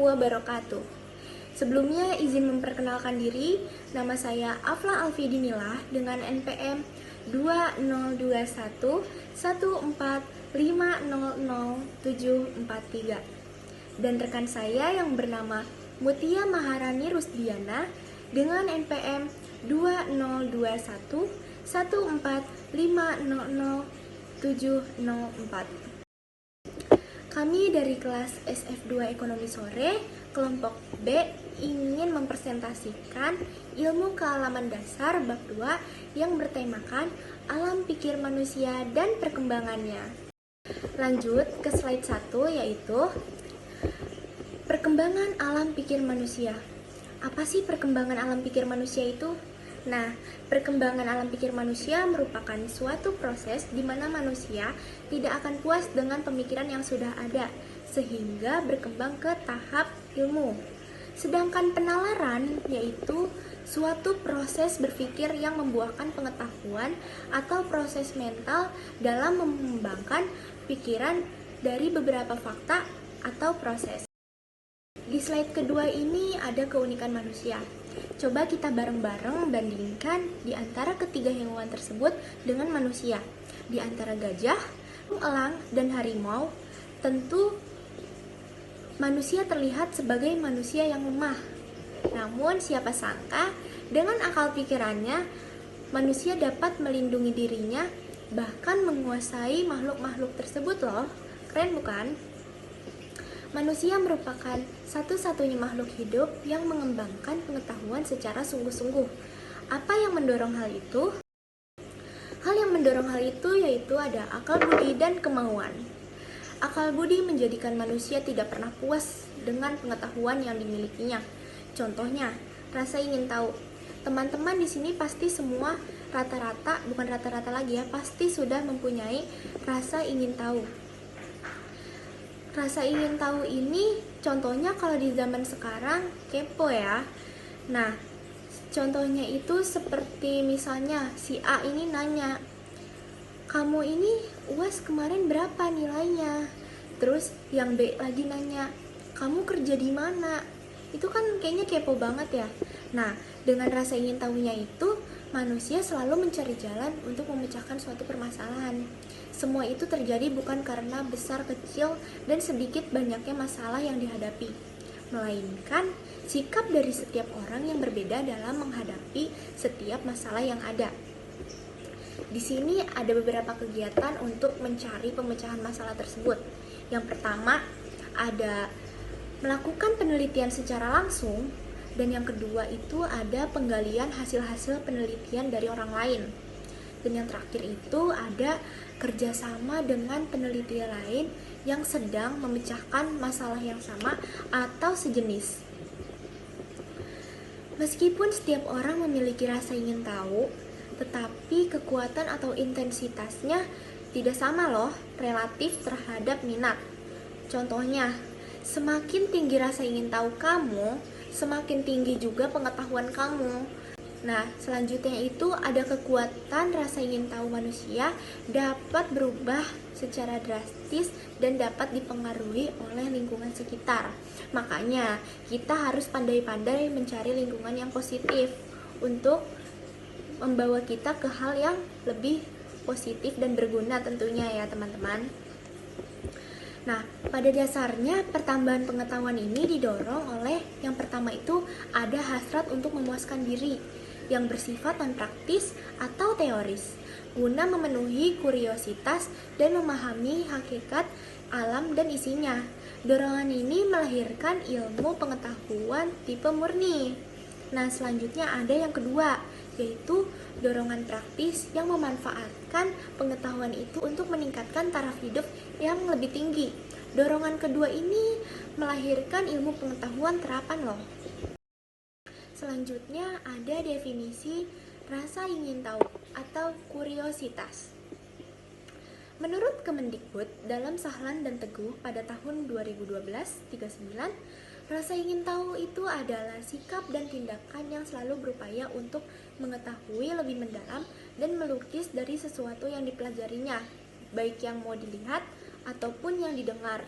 wabarakatuh. Sebelumnya izin memperkenalkan diri, nama saya Afla Alfidinilah dengan NPM 202114500743 dan rekan saya yang bernama Mutia Maharani Rusdiana dengan NPM 202114500704. Kami dari kelas SF2 Ekonomi Sore, kelompok B, ingin mempresentasikan ilmu kealaman dasar bab 2 yang bertemakan alam pikir manusia dan perkembangannya. Lanjut ke slide 1, yaitu perkembangan alam pikir manusia. Apa sih perkembangan alam pikir manusia itu? Nah, perkembangan alam pikir manusia merupakan suatu proses di mana manusia tidak akan puas dengan pemikiran yang sudah ada, sehingga berkembang ke tahap ilmu. Sedangkan penalaran yaitu suatu proses berpikir yang membuahkan pengetahuan atau proses mental dalam mengembangkan pikiran dari beberapa fakta atau proses. Di slide kedua ini ada keunikan manusia. Coba kita bareng-bareng bandingkan di antara ketiga hewan tersebut dengan manusia. Di antara gajah, elang, dan harimau, tentu manusia terlihat sebagai manusia yang lemah. Namun siapa sangka dengan akal pikirannya, manusia dapat melindungi dirinya, bahkan menguasai makhluk-makhluk tersebut loh. Keren bukan? Manusia merupakan satu-satunya makhluk hidup yang mengembangkan pengetahuan secara sungguh-sungguh. Apa yang mendorong hal itu? Hal yang mendorong hal itu yaitu ada akal budi dan kemauan. Akal budi menjadikan manusia tidak pernah puas dengan pengetahuan yang dimilikinya. Contohnya, rasa ingin tahu. Teman-teman di sini pasti semua rata-rata, bukan rata-rata lagi ya, pasti sudah mempunyai rasa ingin tahu. Rasa ingin tahu ini contohnya kalau di zaman sekarang kepo ya. Nah, contohnya itu seperti misalnya si A ini nanya, "Kamu ini UAS kemarin berapa nilainya?" Terus yang B lagi nanya, "Kamu kerja di mana?" Itu kan kayaknya kepo banget ya. Nah, dengan rasa ingin tahunya itu, manusia selalu mencari jalan untuk memecahkan suatu permasalahan. Semua itu terjadi bukan karena besar kecil dan sedikit banyaknya masalah yang dihadapi, melainkan sikap dari setiap orang yang berbeda dalam menghadapi setiap masalah yang ada. Di sini ada beberapa kegiatan untuk mencari pemecahan masalah tersebut. Yang pertama, ada melakukan penelitian secara langsung, dan yang kedua itu ada penggalian hasil-hasil penelitian dari orang lain. Dan yang terakhir itu ada kerjasama dengan peneliti lain yang sedang memecahkan masalah yang sama atau sejenis. Meskipun setiap orang memiliki rasa ingin tahu, tetapi kekuatan atau intensitasnya tidak sama loh, relatif terhadap minat. Contohnya, semakin tinggi rasa ingin tahu kamu, semakin tinggi juga pengetahuan kamu. Nah, selanjutnya itu ada kekuatan rasa ingin tahu manusia dapat berubah secara drastis dan dapat dipengaruhi oleh lingkungan sekitar. Makanya, kita harus pandai-pandai mencari lingkungan yang positif untuk membawa kita ke hal yang lebih positif dan berguna tentunya ya teman-teman. Nah, pada dasarnya pertambahan pengetahuan ini didorong oleh yang pertama itu ada hasrat untuk memuaskan diri yang bersifat non-praktis atau teoris, guna memenuhi kuriositas dan memahami hakikat alam dan isinya. Dorongan ini melahirkan ilmu pengetahuan tipe murni. Nah, selanjutnya ada yang kedua, yaitu dorongan praktis yang memanfaatkan pengetahuan itu untuk meningkatkan taraf hidup yang lebih tinggi. Dorongan kedua ini melahirkan ilmu pengetahuan terapan loh. Selanjutnya ada definisi rasa ingin tahu atau kuriositas. Menurut Kemendikbud dalam Sahlan dan Teguh pada tahun 2012-39, rasa ingin tahu itu adalah sikap dan tindakan yang selalu berupaya untuk mengetahui lebih mendalam dan melukis dari sesuatu yang dipelajarinya, baik yang mau dilihat ataupun yang didengar.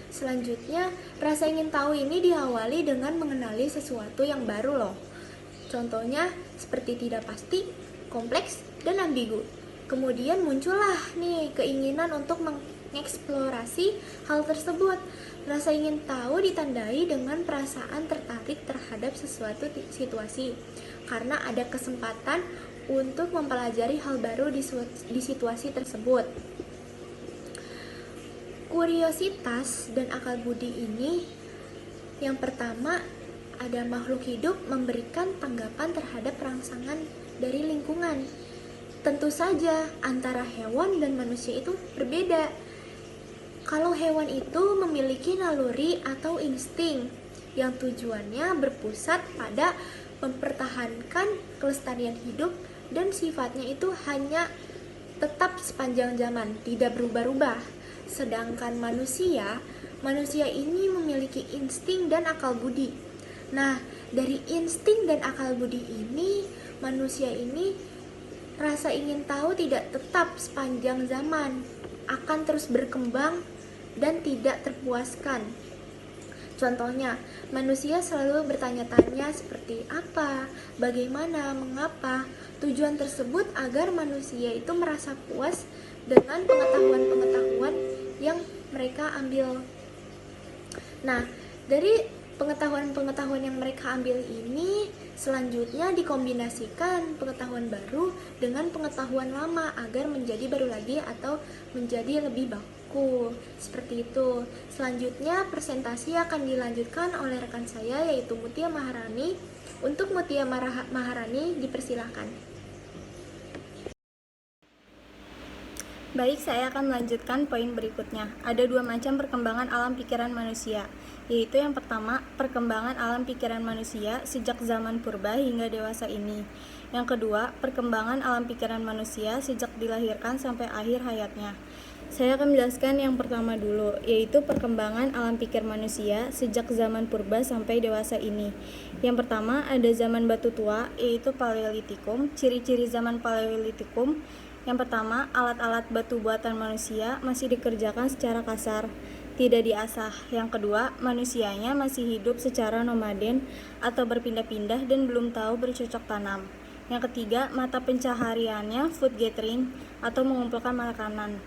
Selanjutnya, rasa ingin tahu ini diawali dengan mengenali sesuatu yang baru loh. Contohnya seperti tidak pasti, kompleks, dan ambigu. Kemudian muncullah nih keinginan untuk mengeksplorasi hal tersebut. Rasa ingin tahu ditandai dengan perasaan tertarik terhadap sesuatu situasi, karena ada kesempatan untuk mempelajari hal baru di situasi tersebut. Kuriositas dan akal budi ini, yang pertama, ada makhluk hidup memberikan tanggapan terhadap rangsangan dari lingkungan. Tentu saja antara hewan dan manusia itu berbeda. Kalau hewan itu memiliki naluri atau insting yang tujuannya berpusat pada mempertahankan kelestarian hidup dan sifatnya itu hanya tetap sepanjang zaman, tidak berubah-ubah. Sedangkan manusia ini memiliki insting dan akal budi. Nah, dari insting dan akal budi ini, manusia ini rasa ingin tahu tidak tetap sepanjang zaman, akan terus berkembang dan tidak terpuaskan. Contohnya, manusia selalu bertanya-tanya seperti apa, bagaimana, mengapa. Tujuan tersebut agar manusia itu merasa puas dengan pengetahuan-pengetahuan yang mereka ambil. Nah, dari pengetahuan-pengetahuan yang mereka ambil ini selanjutnya dikombinasikan pengetahuan baru dengan pengetahuan lama agar menjadi baru lagi atau menjadi lebih baku. Seperti itu. Selanjutnya presentasi akan dilanjutkan oleh rekan saya yaitu Mutia Maharani. Untuk Mutia Maharani dipersilahkan. Baik, saya akan melanjutkan poin berikutnya. Ada dua macam perkembangan alam pikiran manusia, yaitu yang pertama, perkembangan alam pikiran manusia sejak zaman purba hingga dewasa ini. Yang kedua, perkembangan alam pikiran manusia sejak dilahirkan sampai akhir hayatnya. Saya akan menjelaskan yang pertama dulu, yaitu perkembangan alam pikir manusia sejak zaman purba sampai dewasa ini. Yang pertama, ada zaman batu tua, yaitu Paleolitikum. Ciri-ciri zaman Paleolitikum: yang pertama, alat-alat batu buatan manusia masih dikerjakan secara kasar, tidak diasah. Yang kedua, manusianya masih hidup secara nomaden atau berpindah-pindah dan belum tahu bercocok tanam. Yang ketiga, mata pencahariannya food gathering atau mengumpulkan makanan.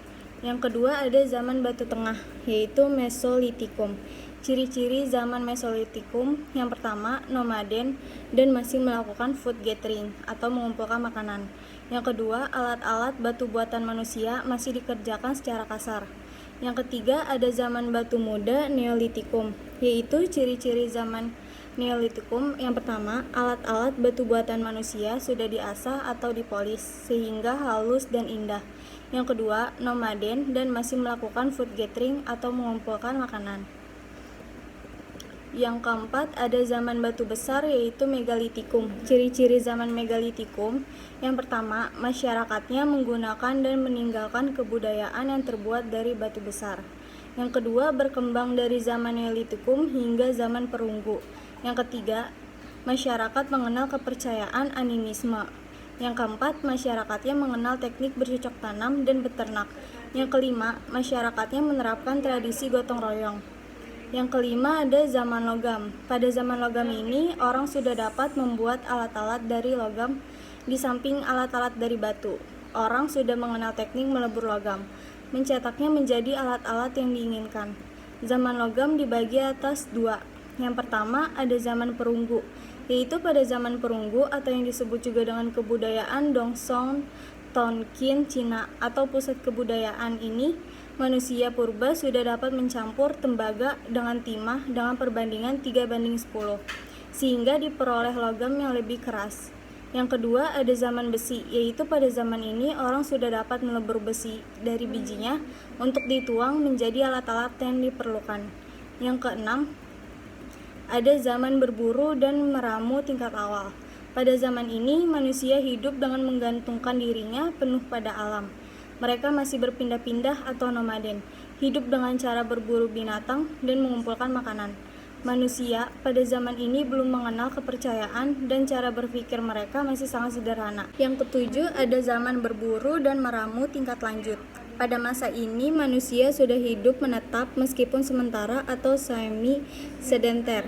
Yang kedua, ada zaman batu tengah, yaitu Mesolitikum. Ciri-ciri zaman Mesolitikum: yang pertama, nomaden dan masih melakukan food gathering atau mengumpulkan makanan. Yang kedua, alat-alat batu buatan manusia masih dikerjakan secara kasar. Yang ketiga, ada zaman batu muda Neolitikum, yaitu ciri-ciri zaman Neolitikum: yang pertama, alat-alat batu buatan manusia sudah diasah atau dipolis sehingga halus dan indah. Yang kedua, nomaden dan masih melakukan food gathering atau mengumpulkan makanan. Yang keempat, ada zaman batu besar yaitu Megalitikum. Ciri-ciri zaman Megalitikum: yang pertama, masyarakatnya menggunakan dan meninggalkan kebudayaan yang terbuat dari batu besar. Yang kedua, berkembang dari zaman Neolitikum hingga zaman perunggu. Yang ketiga, masyarakat mengenal kepercayaan animisme. Yang keempat, masyarakatnya mengenal teknik bercocok tanam dan beternak. Yang kelima, masyarakatnya menerapkan tradisi gotong royong. Yang kelima, ada zaman logam. Pada zaman logam ini, orang sudah dapat membuat alat-alat dari logam di samping alat-alat dari batu. Orang sudah mengenal teknik melebur logam, mencetaknya menjadi alat-alat yang diinginkan. Zaman logam dibagi atas dua. Yang pertama, ada zaman perunggu, yaitu pada zaman perunggu atau yang disebut juga dengan kebudayaan Dongsong Tonkin Cina atau pusat kebudayaan ini, manusia purba sudah dapat mencampur tembaga dengan timah dengan perbandingan 3:10, sehingga diperoleh logam yang lebih keras. Yang kedua, ada zaman besi, yaitu pada zaman ini orang sudah dapat melebur besi dari bijinya untuk dituang menjadi alat-alat yang diperlukan. Yang keenam, ada zaman berburu dan meramu tingkat awal. Pada zaman ini, manusia hidup dengan menggantungkan dirinya penuh pada alam. Mereka masih berpindah-pindah atau nomaden, hidup dengan cara berburu binatang dan mengumpulkan makanan. Manusia pada zaman ini belum mengenal kepercayaan dan cara berpikir mereka masih sangat sederhana. Yang ketujuh, ada zaman berburu dan meramu tingkat lanjut. Pada masa ini, manusia sudah hidup menetap meskipun sementara atau semi-sedenter.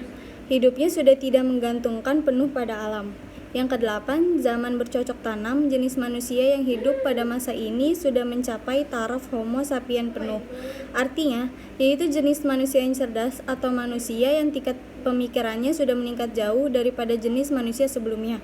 Hidupnya sudah tidak menggantungkan penuh pada alam. Yang kedelapan, zaman bercocok tanam. Jenis manusia yang hidup pada masa ini sudah mencapai taraf Homo sapien penuh. Artinya, yaitu jenis manusia yang cerdas atau manusia yang tingkat pemikirannya sudah meningkat jauh daripada jenis manusia sebelumnya.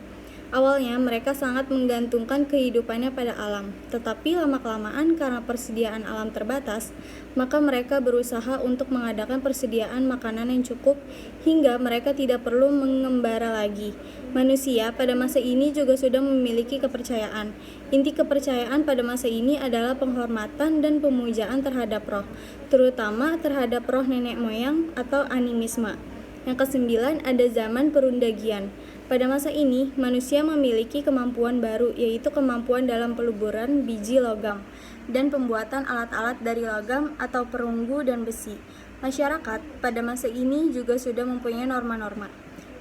Awalnya mereka sangat menggantungkan kehidupannya pada alam, tetapi lama-kelamaan karena persediaan alam terbatas, maka mereka berusaha untuk mengadakan persediaan makanan yang cukup hingga mereka tidak perlu mengembara lagi. Manusia pada masa ini juga sudah memiliki kepercayaan. Inti kepercayaan pada masa ini adalah penghormatan dan pemujaan terhadap roh, terutama terhadap roh nenek moyang atau animisme. Yang kesembilan, ada zaman perundagian. Pada masa ini, manusia memiliki kemampuan baru, yaitu kemampuan dalam peluburan biji logam dan pembuatan alat-alat dari logam atau perunggu dan besi. Masyarakat pada masa ini juga sudah mempunyai norma-norma.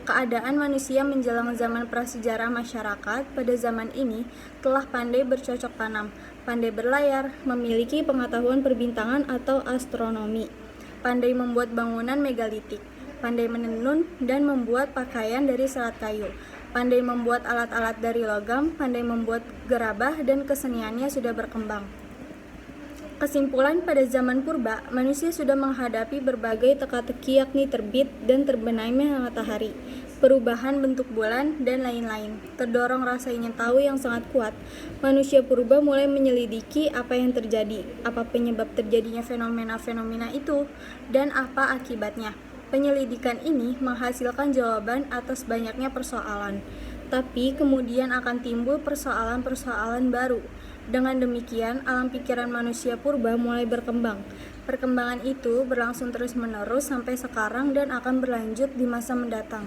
Keadaan manusia menjelang zaman prasejarah masyarakat pada zaman ini telah pandai bercocok tanam, pandai berlayar, memiliki pengetahuan perbintangan atau astronomi, pandai membuat bangunan megalitik, pandai menenun dan membuat pakaian dari serat kayu, pandai membuat alat-alat dari logam, pandai membuat gerabah, dan keseniannya sudah berkembang. Kesimpulan, pada zaman purba, manusia sudah menghadapi berbagai teka-teki yakni terbit dan terbenamnya matahari, perubahan bentuk bulan, dan lain-lain. Terdorong rasa ingin tahu yang sangat kuat, manusia purba mulai menyelidiki apa yang terjadi, apa penyebab terjadinya fenomena-fenomena itu, dan apa akibatnya. Penyelidikan ini menghasilkan jawaban atas banyaknya persoalan, tapi kemudian akan timbul persoalan-persoalan baru. Dengan demikian, alam pikiran manusia purba mulai berkembang. Perkembangan itu berlangsung terus-menerus sampai sekarang dan akan berlanjut di masa mendatang.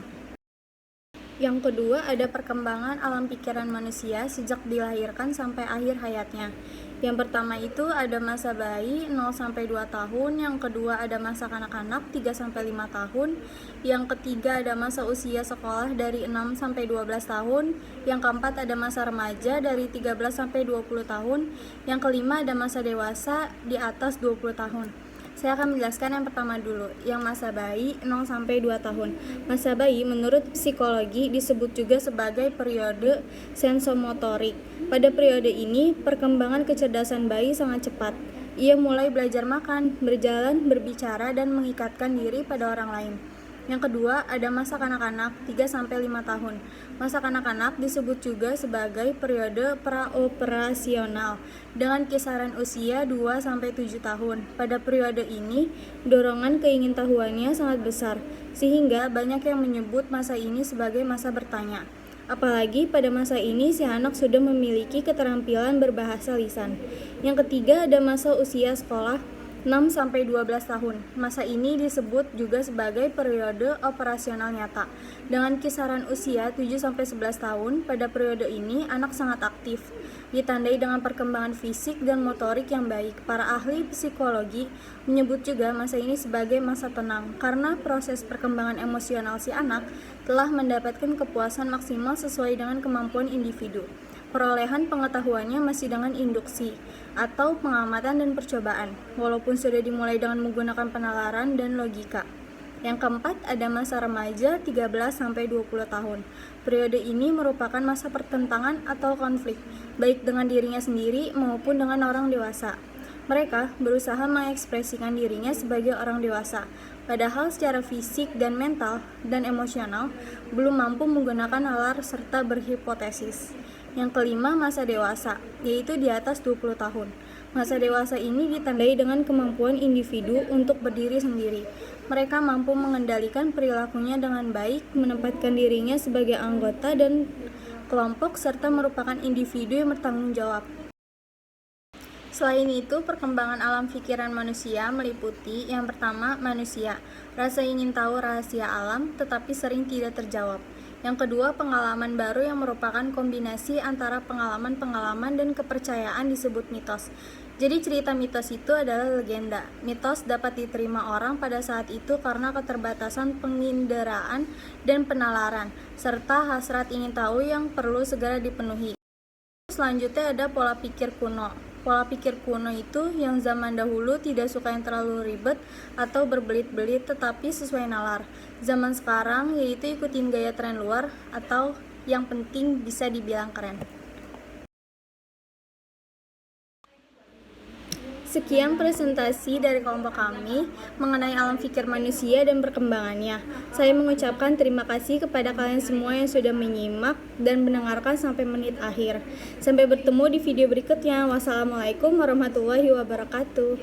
Yang kedua, ada perkembangan alam pikiran manusia sejak dilahirkan sampai akhir hayatnya. Yang pertama itu ada masa bayi 0-2 tahun, yang kedua ada masa kanak-kanak 3-5 tahun, yang ketiga ada masa usia sekolah dari 6-12 tahun, yang keempat ada masa remaja dari 13-20 tahun, yang kelima ada masa dewasa di atas 20 tahun. Saya akan menjelaskan yang pertama dulu, yang masa bayi 0-2 tahun. Masa bayi menurut psikologi disebut juga sebagai periode sensomotorik. Pada periode ini, perkembangan kecerdasan bayi sangat cepat. Ia mulai belajar makan, berjalan, berbicara, dan mengikatkan diri pada orang lain. Yang kedua, ada masa kanak-kanak 3-5 tahun. Masa kanak-kanak disebut juga sebagai periode praoperasional dengan kisaran usia 2-7 tahun. Pada periode ini, dorongan keingintahuannya sangat besar, sehingga banyak yang menyebut masa ini sebagai masa bertanya. Apalagi pada masa ini si anak sudah memiliki keterampilan berbahasa lisan. Yang ketiga, ada masa usia sekolah 6-12 tahun. Masa ini disebut juga sebagai periode operasional nyata. Dengan kisaran usia 7-11 tahun, pada periode ini anak sangat aktif, ditandai dengan perkembangan fisik dan motorik yang baik. Para ahli psikologi menyebut juga masa ini sebagai masa tenang, karena proses perkembangan emosional si anak telah mendapatkan kepuasan maksimal sesuai dengan kemampuan individu. Perolehan pengetahuannya masih dengan induksi atau pengamatan dan percobaan, walaupun sudah dimulai dengan menggunakan penalaran dan logika. Yang keempat, ada masa remaja 13-20 tahun. Periode ini merupakan masa pertentangan atau konflik, baik dengan dirinya sendiri maupun dengan orang dewasa. Mereka berusaha mengekspresikan dirinya sebagai orang dewasa, padahal secara fisik dan mental dan emosional belum mampu menggunakan nalar serta berhipotesis. Yang kelima, masa dewasa, yaitu di atas 20 tahun. Masa dewasa ini ditandai dengan kemampuan individu untuk berdiri sendiri. Mereka mampu mengendalikan perilakunya dengan baik, menempatkan dirinya sebagai anggota dan kelompok, serta merupakan individu yang bertanggung jawab. Selain itu, perkembangan alam pikiran manusia meliputi yang pertama, manusia, rasa ingin tahu rahasia alam tetapi sering tidak terjawab. Yang kedua, pengalaman baru yang merupakan kombinasi antara pengalaman-pengalaman dan kepercayaan disebut mitos. Jadi cerita mitos itu adalah legenda. Mitos dapat diterima orang pada saat itu karena keterbatasan penginderaan dan penalaran, serta hasrat ingin tahu yang perlu segera dipenuhi. Selanjutnya ada pola pikir kuno. Pola pikir kuno itu yang zaman dahulu tidak suka yang terlalu ribet atau berbelit-belit tetapi sesuai nalar. Zaman sekarang yaitu ikutin gaya tren luar atau yang penting bisa dibilang keren. Sekian presentasi dari kelompok kami mengenai alam pikir manusia dan perkembangannya. Saya mengucapkan terima kasih kepada kalian semua yang sudah menyimak dan mendengarkan sampai menit akhir. Sampai bertemu di video berikutnya. Wassalamualaikum warahmatullahi wabarakatuh.